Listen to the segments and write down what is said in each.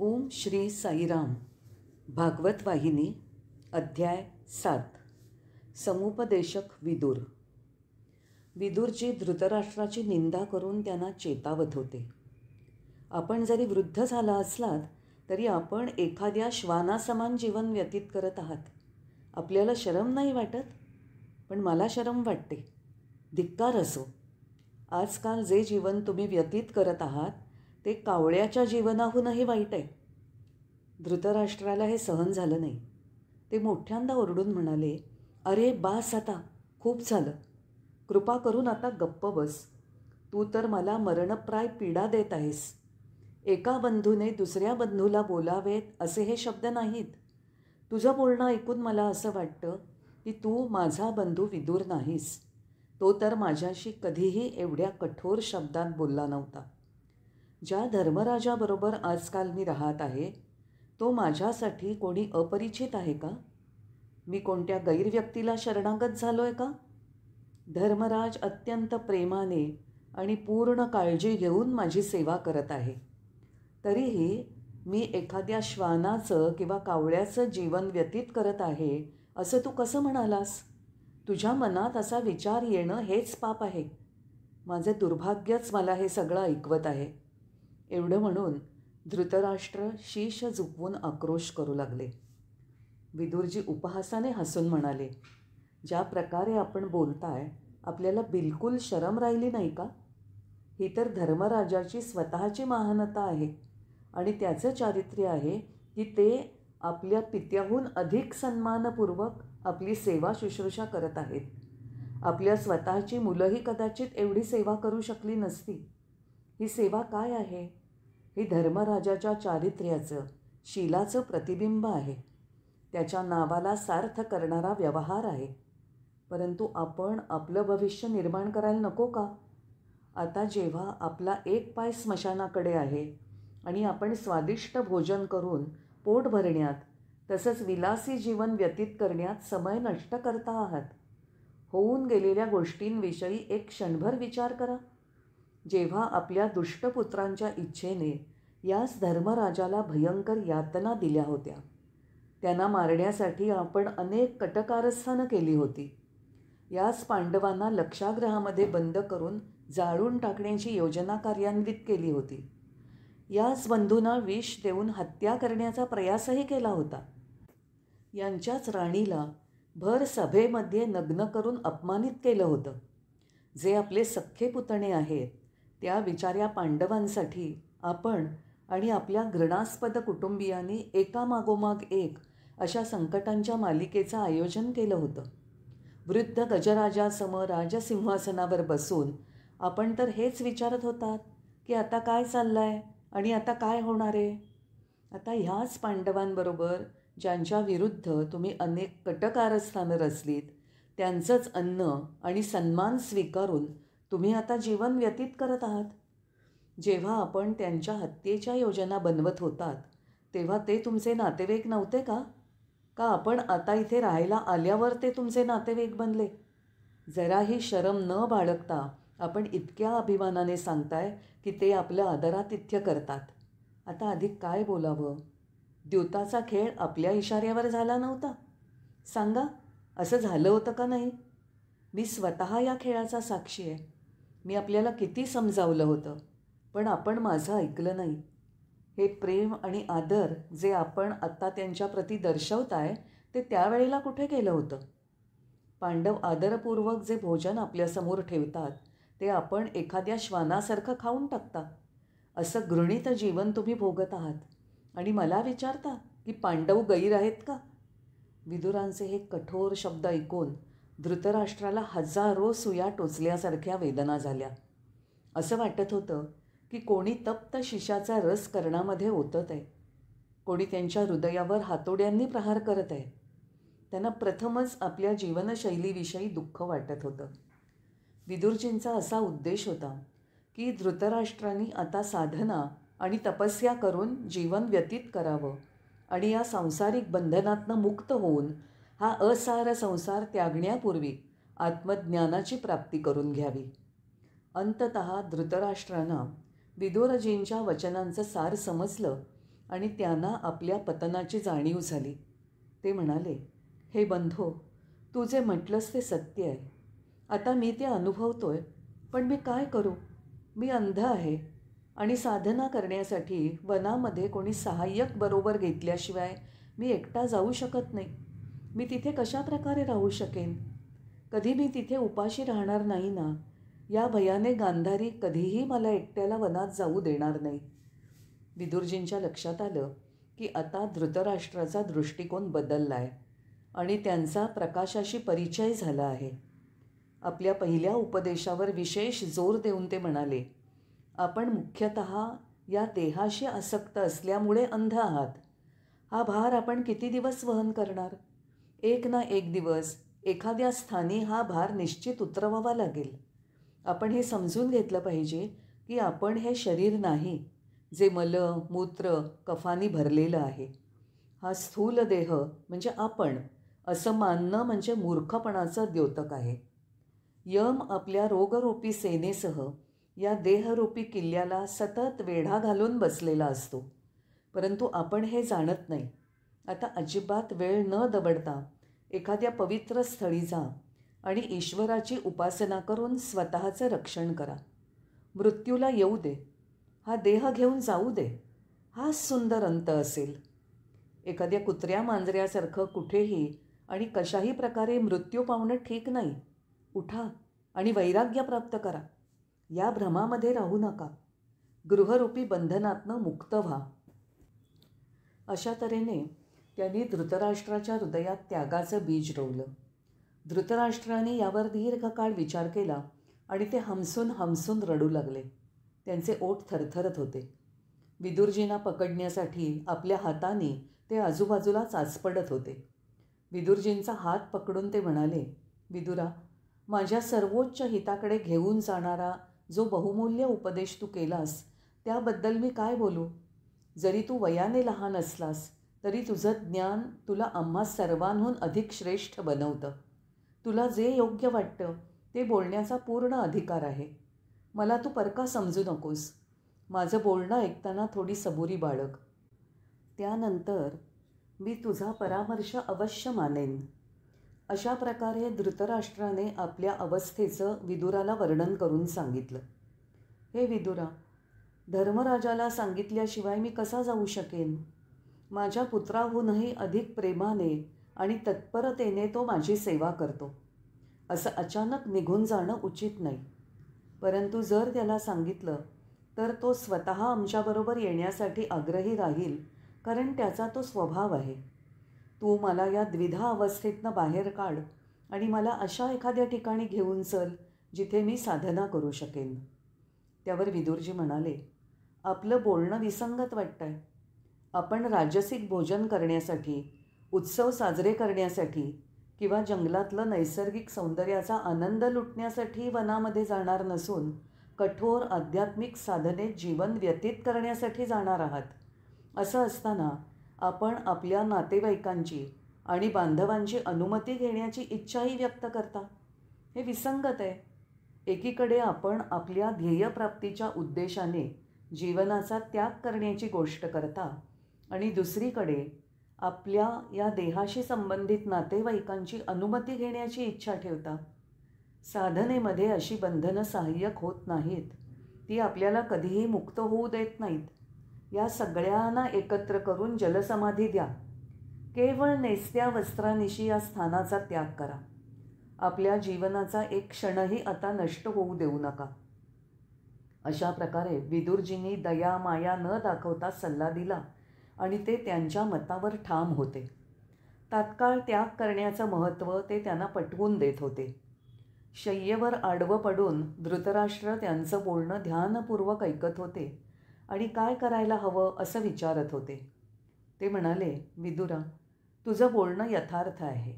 ओम श्री साईराम. भागवत वाहिनी. अध्याय 7. समुपदेशक विदुर. विदुरजी धृतराष्ट्राची निंदा करून त्यांना चेतावत होते. आपण जरी वृद्ध झाला असलात तरी आपण एखाद्या श्वानासमान जीवन व्यतीत करत आहात. आपल्याला शरम नाही वाटत? पण मला शरम वाटते. धिक्कार असो. आजकाल जे जीवन तुम्ही व्यतीत करत आहात ते कावळ्याच्या जीवनाहूनही वाईट आहे. धृतराष्ट्राला हे सहन झालं नाही. ते मोठ्यांदा ओरडून म्हणाले, अरे बास आता, खूप झालं. कृपा करून आता गप्प बस. तू तर मला मरणप्राय पीडा देत आहेस. एका बंधूने दुसऱ्या बंधूला बोलावेत असे हे शब्द नाहीत. तुझं बोलणं ऐकून मला असं वाटतं की तू माझा बंधू विदुर नाहीस. तो तर माझ्याशी कधीही एवढ्या कठोर शब्दात बोलला नव्हता. ज्या धर्मराजाबरोबर आजकाल मी राहत आहे तो माझ्यासाठी कोणी अपरिचित आहे का? मी कोणत्या गैरव्यक्तीला शरणागत झालो आहे का? धर्मराज अत्यंत प्रेमाने आणि पूर्ण काळजी घेऊन माझी सेवा करत आहे. तरीही मी एखाद्या श्वानाचं किंवा कावळ्याचं जीवन व्यतीत करत आहे असं तू कसं म्हणालास? तुझ्या मनात असा विचार येणं हेच पाप आहे. माझे दुर्भाग्यच मला हे सगळं ऐकवत आहे. एवढं म्हणून धृतराष्ट्र शीश झुकवून आक्रोश करू लागले. विदुरजी उपहासाने हसून म्हणाले, ज्या प्रकारे आपण बोलताय आपल्याला बिलकुल शरम राहिली नाही का? ही तर धर्मराजाची स्वतःची महानता आहे आणि त्याचं चारित्र्य आहे की ते आपल्या पित्याहून अधिक सन्मानपूर्वक आपली सेवा शुश्रूषा करत आहेत. आपल्या स्वतःची मुलंही कदाचित एवढी सेवा करू शकली नसती. ही सेवा काय आहे? ही धर्मराजाच्या चारित्र्याचं, शीलाचं प्रतिबिंब आहे. त्याच्या नावाला सार्थ करणारा व्यवहार आहे. परंतु आपण आपलं भविष्य निर्माण करायला नको का? आता जेव्हा आपला एक पाय स्मशानाकडे आहे आणि आपण स्वादिष्ट भोजन करून पोट भरण्यात तसंच विलासी जीवन व्यतीत करण्यात समय नष्ट करता आहात. होऊन गेलेल्या गोष्टींविषयी एक क्षणभर विचार करा. जेव्हा आपल्या दुष्टपुत्रांच्या इच्छेने याच धर्मराजाला भयंकर यातना दिल्या होत्या, त्यांना मारण्यासाठी आपण अनेक कटकारस्थानं केली होती. याच पांडवांना लक्षागृहामध्ये बंद करून जाळून टाकण्याची योजना कार्यान्वित केली होती. याच बंधूंना विष देऊन हत्या करण्याचा प्रयासही केला होता. यांच्याच राणीला भर सभेमध्ये नग्न करून अपमानित केलं होतं. जे आपले सख्खे पुतणे आहेत त्या विचाऱ्या पांडवांसाठी आपण आणि आपल्या घृणास्पद कुटुंबियांनी एकामागोमाग एक अशा संकटांच्या मालिकेचं आयोजन केलं होतं. वृद्ध गजराजासमोर राजसिंहासनावर बसून आपण तर हेच विचारत होतात की आता काय चाललं आहे आणि आता काय होणार आहे. आता ह्याच पांडवांबरोबर ज्यांच्या विरुद्ध तुम्ही अनेक कटकारस्थानं रचलीत त्यांचंच अन्न आणि सन्मान स्वीकारून तुम्ही आता जीवन व्यतीत करत आहात. जेव्हा आपण त्यांच्या हत्येच्या योजना बनवत होतात तेव्हा ते तुमचे नातेवाईक नव्हते का? का आपण आता इथे राहायला आल्यावर ते तुमचे नातेवाईक बनले? जराही शरम न बाळगता आपण इतक्या अभिमानाने सांगताय की ते आपलं आदरातिथ्य करतात. आता अधिक काय बोलावं? द्यूताचा खेळ आपल्या इशाऱ्यावर झाला नव्हता? सांगा, असं झालं होतं का नाही? मी स्वतः या खेळाचा साक्षी आहे. मी आपल्याला किती समजावलं होतं पण आपण माझं ऐकलं नाही. हे प्रेम आणि आदर जे आपण आत्ता त्यांच्याप्रती दर्शवताय ते त्यावेळेला कुठे गेलं होतं? पांडव आदरपूर्वक जे भोजन आपल्यासमोर ठेवतात ते आपण एखाद्या श्वानासारखं खाऊन टाकता. असं घृणित जीवन तुम्ही भोगत आहात आणि मला विचारता की पांडव गैर आहेत का? विदुरांचे हे कठोर शब्द ऐकून धृतराष्ट्राला हजारो सुया टोचल्यासारख्या वेदना झाल्या. असं वाटत होतं की कोणी तप्त शिशाचा रस कर्णामध्ये ओतत आहे. कोणी त्यांच्या हृदयावर हातोड्यांनी प्रहार करत आहे. त्यांना प्रथमच आपल्या जीवनशैलीविषयी दुःख वाटत होतं. विदुरजींचा असा उद्देश होता की धृतराष्ट्रांनी आता साधना आणि तपस्या करून जीवन व्यतीत करावं आणि या सांसारिक बंधनातनं मुक्त होऊन हा असार संसार त्यागण्यापूर्वी आत्मज्ञानाची प्राप्ती करून घ्यावी. अंततः धृतराष्ट्रांना विदुरजींच्या वचनांचं सार समजलं आणि त्यांना आपल्या पतनाची जाणीव झाली. ते म्हणाले, हे बंधो, तू जे म्हटलंस ते सत्य आहे. आता मी ते अनुभवतोय, पण मी काय करू? मी अंध आहे आणि साधना करण्यासाठी वनामध्ये कोणी सहाय्यक बरोबर घेतल्याशिवाय मी एकटा जाऊ शकत नाही. मी तिथे कशा प्रकारे राहू शकेन? कधी मी तिथे उपाशी राहणार नाही ना? या भयाने गांधारी कधीही मला एकट्याला वनात जाऊ देणार नाही. विदुरजींच्या लक्षात आलं की आता धृतराष्ट्राचा दृष्टिकोन बदलला आहे आणि त्यांचा प्रकाशाशी परिचय झाला आहे. आपल्या पहिल्या उपदेशावर विशेष जोर देऊन ते म्हणाले, आपण मुख्यतः या देहाशी आसक्त असल्यामुळे अंध आहात. हा भार आपण किती दिवस वहन करणार? एक ना एक दिवस एखाद्या स्थानी हा भार निश्चित उतरवावा लागेल. आपण हे समजून घेतलं पाहिजे की आपण हे शरीर नाही जे मल मूत्र कफानी भरलेलं आहे. हा स्थूल देह म्हणजे आपण असं मानणं म्हणजे मूर्खपणाचं द्योतक आहे. यम आपल्या रोगरूपी सेनेसह या देहरूपी किल्ल्याला सतत वेढा घालून बसलेला असतो, परंतु आपण हे जाणत नाही. आता अजिबात वेळ न दबडता एखाद्या पवित्र स्थळी जा आणि ईश्वराची उपासना करून स्वतःचं रक्षण करा. मृत्यूला येऊ दे, हा देह घेऊन जाऊ दे, हाच सुंदर अंत असेल. एखाद्या कुत्र्या मांजऱ्यासारखं कुठेही आणि कशाही प्रकारे मृत्यू पावणं ठीक नाही. उठा आणि वैराग्य प्राप्त करा. या भ्रमामध्ये राहू नका. गृहरूपी बंधनातनं मुक्त व्हा. अशा तऱ्हेने त्यांनी धृतराष्ट्राच्या हृदयात त्यागाचं बीज रोवलं. धृतराष्ट्राने यावर दीर्घकाळ विचार केला आणि ते हमसून हमसून रडू लागले. त्यांचे ओठ थरथरत होते. विदुरजींना पकडण्यासाठी आपल्या हाताने ते आजूबाजूला चाचपडत होते. विदुरजींचा हात पकडून ते म्हणाले, विदुरा, माझ्या सर्वोच्च हिताकडे घेऊन जाणारा जो बहुमूल्य उपदेश तू केलास त्याबद्दल मी काय बोलू? जरी तू वयाने लहान असलास तरी तुझं ज्ञान तुला आम्हा सर्वांहून अधिक श्रेष्ठ बनवतं. तुला जे योग्य वाटतं ते बोलण्याचा पूर्ण अधिकार आहे. मला तू परका समजू नकोस. माझं बोलणं ऐकताना थोडी सबुरी बाळग. त्यानंतर मी तुझा परामर्श अवश्य मानेन. अशा प्रकारे धृतराष्ट्राने आपल्या अवस्थेचं विदुराला वर्णन करून सांगितलं. हे विदुरा, धर्मराजाला सांगितल्याशिवाय मी कसा जाऊ शकेन? माझ्या पुत्राहूनही अधिक प्रेमाने आणि तत्परतेने तो माझी सेवा करतो. असं अचानक निघून जाणं उचित नाही. परंतु जर त्याला सांगितलं तर तो स्वतः आमच्याबरोबर येण्यासाठी आग्रही राहील, कारण त्याचा तो स्वभाव आहे. तू मला या द्विधा अवस्थेतनं बाहेर काढ आणि मला अशा एखाद्या ठिकाणी घेऊन चल जिथे मी साधना करू शकेन. त्यावर विदुरजी म्हणाले, आपलं बोलणं विसंगत वाटतंय. आपण राजसिक भोजन करण्यासाठी, उत्सव साजरे करण्यासाठी किंवा जंगलातलं नैसर्गिक सौंदर्याचा आनंद लुटण्यासाठी वनामध्ये जाणार नसून कठोर आध्यात्मिक साधनेत जीवन व्यतीत करण्यासाठी जाणार आहात. असं असताना आपण आपल्या नातेवाईकांची आणि बांधवांची अनुमती घेण्याची इच्छाही व्यक्त करता. हे विसंगत आहे. एकीकडे आपण आपल्या ध्येयप्राप्तीच्या उद्देशाने जीवनाचा त्याग करण्याची गोष्ट करता आणि दुसरीकडे आपल्या या देहाशी संबंधित नातेवाईकांची अनुमती घेण्याची इच्छा ठेवता. साधनेमध्ये अशी बंधनं सहाय्यक होत नाहीत. ती आपल्याला कधीही मुक्त होऊ देत नाहीत. या सगळ्यांना एकत्र करून जलसमाधी द्या. केवळ नेसत्या वस्त्रानिशी या स्थानाचा त्याग करा. आपल्या जीवनाचा एक क्षणही आता नष्ट होऊ देऊ नका. अशा प्रकारे विदुरजींनी दया माया न दाखवता सल्ला दिला आणि ते त्यांच्या मतावर ठाम होते. तात्काळ त्याग करण्याचं महत्त्व ते त्यांना पटवून देत होते. शय्येवर आडवं पडून धृतराष्ट्र त्यांचं बोलणं ध्यानपूर्वक ऐकत होते आणि काय करायला हवं असं विचारत होते. ते म्हणाले, विदुरा, तुझं बोलणं यथार्थ आहे.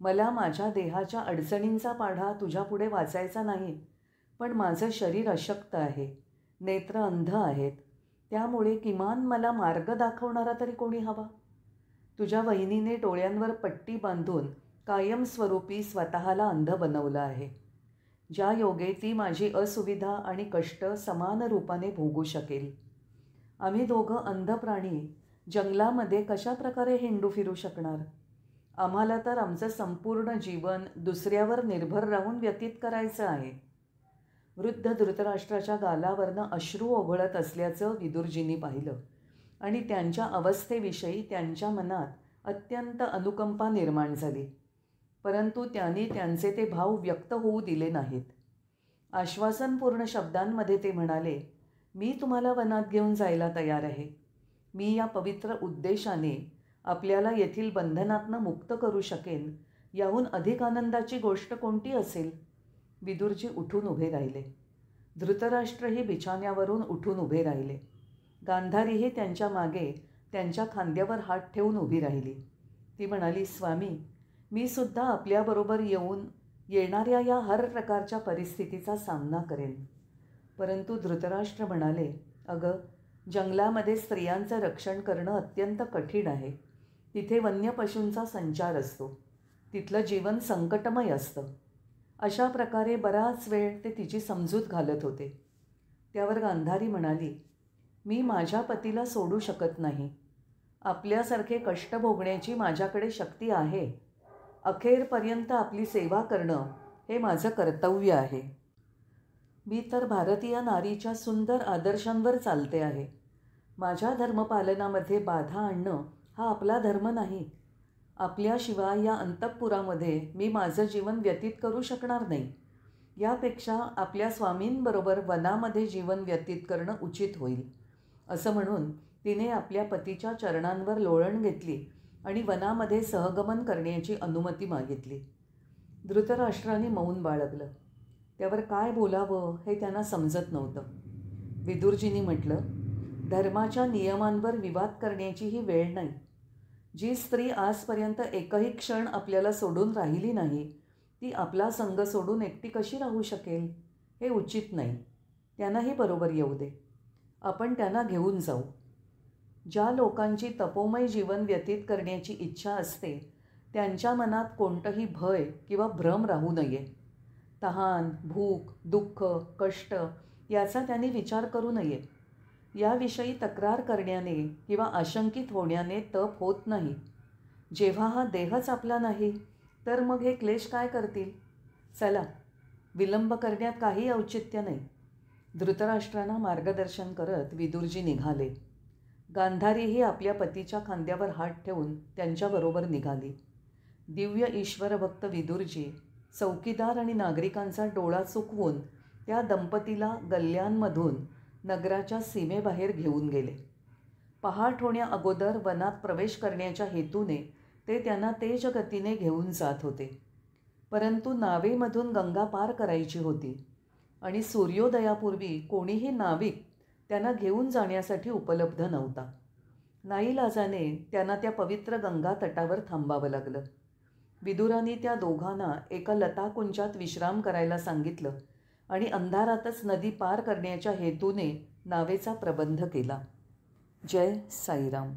मला माझ्या देहाच्या अडचणींचा पाढा तुझ्यापुढे वाचायचा नाही, पण माझं शरीर अशक्त आहे, नेत्र अंध आहेत. त्यामुळे किमान मला मार्ग दाखवणारा तरी कोणी हवा. तुझ्या वहिनीने डोळ्यांवर पट्टी बांधून कायमस्वरूपी स्वतःला अंध बनवलं आहे. ज्या योगे ती माझी असुविधा आणि कष्ट समान रूपाने भोगू शकेल. आम्ही दोघं अंध प्राणी जंगलामध्ये कशा प्रकारे हिंडू फिरू शकणार? आम्हाला तर आमचं संपूर्ण जीवन दुसऱ्यावर निर्भर राहून व्यतीत करायचं आहे. वृद्ध धृतराष्ट्राच्या गालावरनं अश्रू ओघळत असल्याचं विदुरजींनी पाहिलं आणि त्यांच्या अवस्थेविषयी त्यांच्या मनात अत्यंत अनुकंपा निर्माण झाली. परंतु त्यांनी त्यांचे ते भाव व्यक्त होऊ दिले नाहीत. आश्वासनपूर्ण शब्दांमध्ये ते म्हणाले, मी तुम्हाला वनात घेऊन जायला तयार आहे. मी या पवित्र उद्देशाने आपल्याला येथील बंधनातनं मुक्त करू शकेन, याहून अधिक आनंदाची गोष्ट कोणती असेल? विदुरजी उठून उभे राहिले. धृतराष्ट्रही बिछाण्यावरून उठून उभे राहिले. गांधारीही त्यांच्या मागे त्यांच्या खांद्यावर हात ठेवून उभी राहिली. ती म्हणाली, स्वामी, मी सुद्धा आपल्याबरोबर येणाऱ्या या हर प्रकारच्या परिस्थितीचा सामना करेन. परंतु धृतराष्ट्र म्हणाले, अगं, जंगलामध्ये स्त्रियांचं रक्षण करणं अत्यंत कठीण आहे. तिथे वन्य पशूंचा संचार असतो. तिथलं जीवन संकटमय असतं. अशा प्रकारे बराच वेळ ते तिची समजूत घालत होते. त्यावर गांधारी म्हणाली, मी माझ्या पतीला सोडू शकत नाही. आपल्यासारखे कष्ट भोगण्याची माझ्याकडे शक्ती आहे. अखेरपर्यंत आपली सेवा करणं हे माझं कर्तव्य आहे. मी तर भारतीय नारीच्या सुंदर आदर्शांवर चालते आहे. माझ्या धर्मपालनामध्ये बाधा आणणं हा आपला धर्म नाही. आपल्याशिवाय या अंतःपुरामध्ये मी माझं जीवन व्यतीत करू शकणार नाही. यापेक्षा आपल्या स्वामींबरोबर वनामध्ये जीवन व्यतीत करणं उचित होईल. असं म्हणून तिने आपल्या पतीच्या चरणांवर लोळण घेतली आणि वनामध्ये सहगमन करण्याची अनुमती मागितली. धृतराष्ट्राने मौन बाळगलं. त्यावर काय बोलावं हे त्यांना समजत नव्हतं. विदुरजींनी म्हटलं, धर्माच्या नियमांवर विवाद करण्याची ही वेळ नाही. जी स्त्री आजपर्यंत एकही क्षण आपल्याला सोडून राहिली नाही, ती आपला संग सोडून एकटी कशी राहू शकेल? हे उचित नाही. त्यांनाही बरोबर येऊ दे. आपण त्यांना घेऊन जाऊ. ज्या लोकांची तपोमय जीवन व्यतीत करण्याची इच्छा असते, त्यांच्या मनात कोणतंही भय किंवा भ्रम राहू नये. तहान, भूक, दुःख, कष्ट याचा त्यांनी विचार करू नये. याविषयी तक्रार करण्याने किंवा आशंकित होण्याने तप होत नाही. जेव्हा हा देहच आपला नाही, तर मग हे क्लेश काय करतील? चला, विलंब करण्यात काही औचित्य नाही. धृतराष्ट्रांना मार्गदर्शन करत विदुरजी निघाले. गांधारीही आपल्या पतीच्या खांद्यावर हात ठेवून त्यांच्याबरोबर निघाली. दिव्य ईश्वरभक्त विदुरजी चौकीदार आणि नागरिकांचा डोळा चुकवून त्या दंपतीला गल्ल्यांमधून नगराच्या सीमेबाहेर घेऊन गेले. पहाट होण्या अगोदर वनात प्रवेश करण्याच्या हेतूने ते त्यांना तेजगतीने घेऊन जात होते. परंतु नावेमधून गंगा पार करायची होती आणि सूर्योदयापूर्वी कोणीही नाविक त्यांना घेऊन जाण्यासाठी उपलब्ध नव्हता. नाईलाजाने त्यांना त्या पवित्र गंगा तटावर थांबावं लागलं. विदुरांनी त्या दोघांना एका लताकुंजात विश्राम करायला सांगितलं आणि अंधारातच नदी पार करण्याच्या हेतूने नावेचा प्रबंध केला. जय साईराम.